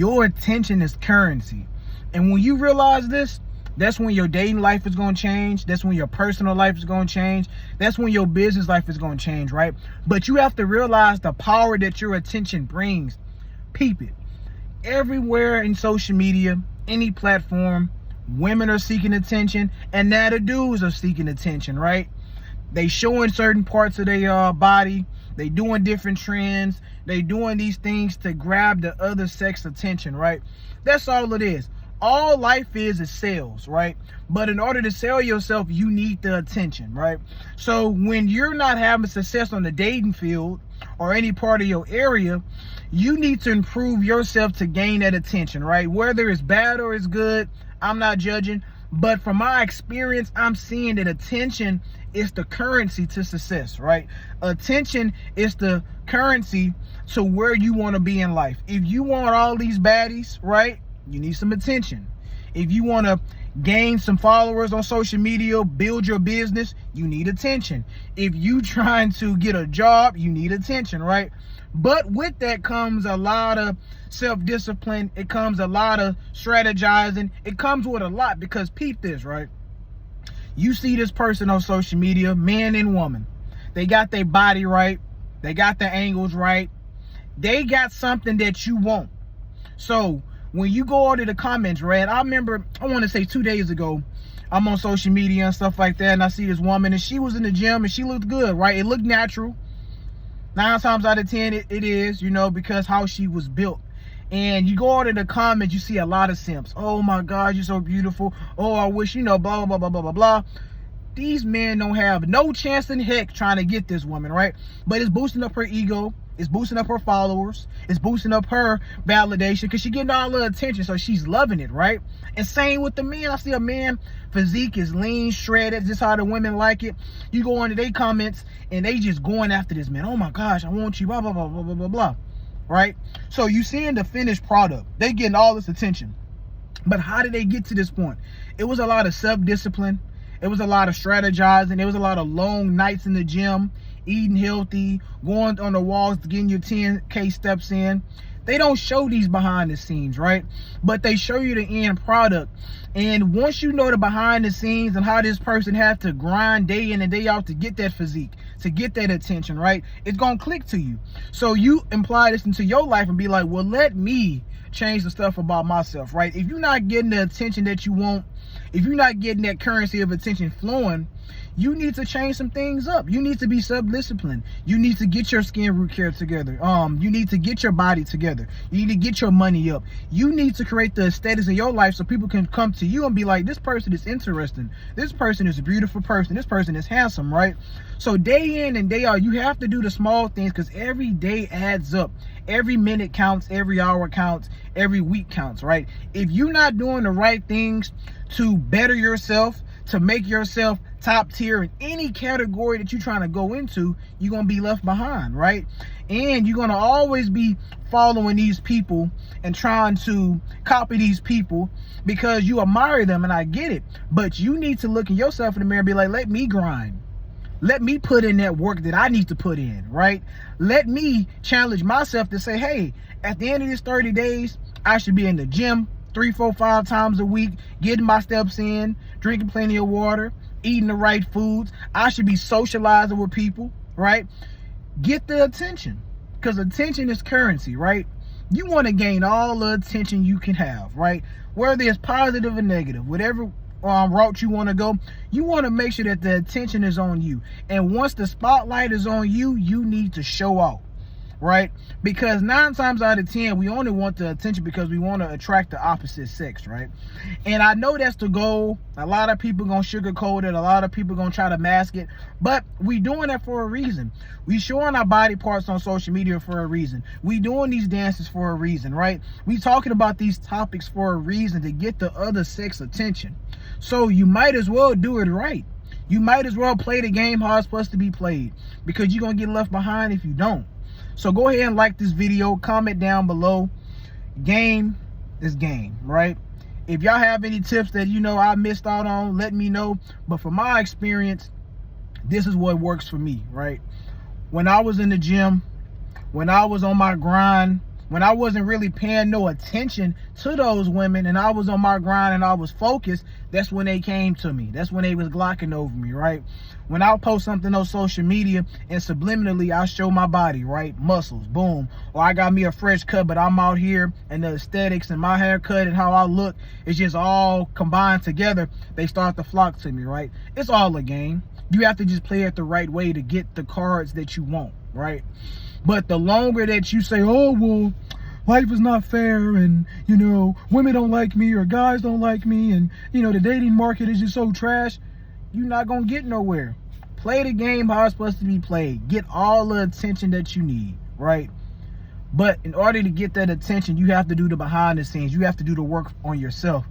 Your attention is currency. And when you realize this, that's when your dating life is going to change. That's when your personal life is going to change. That's when your business life is going to change, right? But you have to realize the power that your attention brings. Peep it. Everywhere in social media, any platform, women are seeking attention, and now the dudes are seeking attention, right? They showing certain parts of their body. They doing different trends. They doing these things to grab the other sex attention, right? That's all it is. All life is sales, right? But in order to sell yourself, you need the attention, right? So when you're not having success on the dating field or any part of your area, you need to improve yourself to gain that attention, right? Whether it's bad or it's good, I'm not judging. But from my experience, I'm seeing that attention is the currency to success, right? Attention is the currency to where you want to be in life. If you want all these baddies, right, you need some attention. If you want to gain some followers on social media, build your business, you need attention. If you trying to get a job, you need attention, right? But with that comes a lot of self-discipline. It comes a lot of strategizing. It comes with a lot, because peep this, right? You see this person on social media, man and woman. They got their body right. They got the angles right. They got something that you want. So when you go into the comments, right? I remember, I want to say 2 days ago, I'm on social media and stuff like that, and I see this woman, and she was in the gym, and she looked good, right? It looked natural. 9 times out of 10, it is, because how she was built. And you go out in the comments, you see a lot of simps. Oh my God, you're so beautiful. Oh, I wish, blah, blah, blah, blah, blah, blah, blah. These men don't have no chance in heck trying to get this woman, right? But it's boosting up her ego. It's boosting up her followers. It's boosting up her validation, because she's getting all the attention, so she's loving it, right? And same with the men. I see a man, physique is lean, shredded, just how the women like it. You go into their comments, and they just going after this man. Oh my gosh, I want you, blah, blah, blah, blah, blah, blah, blah. Right? So you seeing the finished product. They getting all this attention. But how did they get to this point? It was a lot of self-discipline. It was a lot of strategizing. It was a lot of long nights in the gym, eating healthy, going on the walls, getting your 10K steps in. They don't show these behind the scenes, right? But they show you the end product. And once you know the behind the scenes and how this person has to grind day in and day out to get that physique, to get that attention, right? It's going to click to you. So you imply this into your life and be like, well, let me change the stuff about myself, right? If you're not getting the attention that you want, if you're not getting that currency of attention flowing, you need to change some things up. You need to be self-disciplined. You need to get your skin root care together. You need to get your body together. You need to get your money up. You need to create the aesthetics in your life so people can come to you and be like, this person is interesting. This person is a beautiful person. This person is handsome, right? So day in and day out, you have to do the small things, because every day adds up. Every minute counts, every hour counts, every week counts, right? If you're not doing the right things to better yourself, to make yourself top tier in any category that you're trying to go into, you're going to be left behind, right? And you're going to always be following these people and trying to copy these people because you admire them, and I get it. But you need to look at yourself in the mirror and be like, let me grind. Let me put in that work that I need to put in, right? Let me challenge myself to say, hey, at the end of this 30 days, I should be in the gym 3, 4, 5 times a week, getting my steps in, drinking plenty of water, eating the right foods. I should be socializing with people, right? Get the attention, because attention is currency, right? You want to gain all the attention you can have, right? Whether it's positive or negative, whatever route you want to go, you want to make sure that the attention is on you. And once the spotlight is on you, you need to show out, right? Because 9 times out of 10, we only want the attention because we want to attract the opposite sex, right? And I know that's the goal. A lot of people gonna sugarcoat it. A lot of people gonna try to mask it, but we doing that for a reason. We showing our body parts on social media for a reason. We doing these dances for a reason, right? We talking about these topics for a reason, to get the other sex attention. So you might as well do it right. You might as well play the game how it's supposed to be played, because you're gonna get left behind if you don't. So go ahead and like this video, comment down below. Game is game, right? If y'all have any tips that I missed out on, let me know. But from my experience, this is what works for me, right? When I was in the gym, when I was on my grind, when I wasn't really paying no attention to those women and I was on my grind and I was focused, that's when they came to me. That's when they was glocking over me, right? When I post something on social media and subliminally I show my body, right? Muscles, boom. Or I got me a fresh cut, but I'm out here and the aesthetics and my haircut and how I look is just all combined together. They start to flock to me, right? It's all a game. You have to just play it the right way to get the cards that you want, right? But the longer that you say, oh, well, life is not fair and, you know, women don't like me or guys don't like me and, you know, the dating market is just so trash, you're not going to get nowhere. Play the game how it's supposed to be played. Get all the attention that you need, right? But in order to get that attention, you have to do the behind the scenes. You have to do the work on yourself.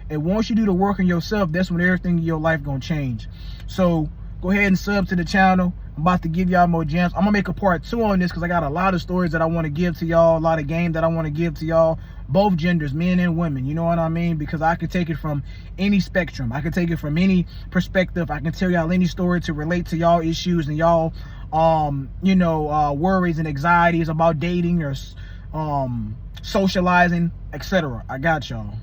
And once you do the work on yourself, that's when everything in your life going to change. So go ahead and sub to the channel. I'm about to give y'all more gems. I'm gonna make a part 2 on this because I got a lot of stories that I want to give to y'all, a lot of game that I want to give to y'all, both genders, men and women, you know what I mean? Because I can take it from any spectrum. I can take it from any perspective. I can tell y'all any story to relate to y'all issues and y'all you know, worries and anxieties about dating or socializing, etc. I got y'all.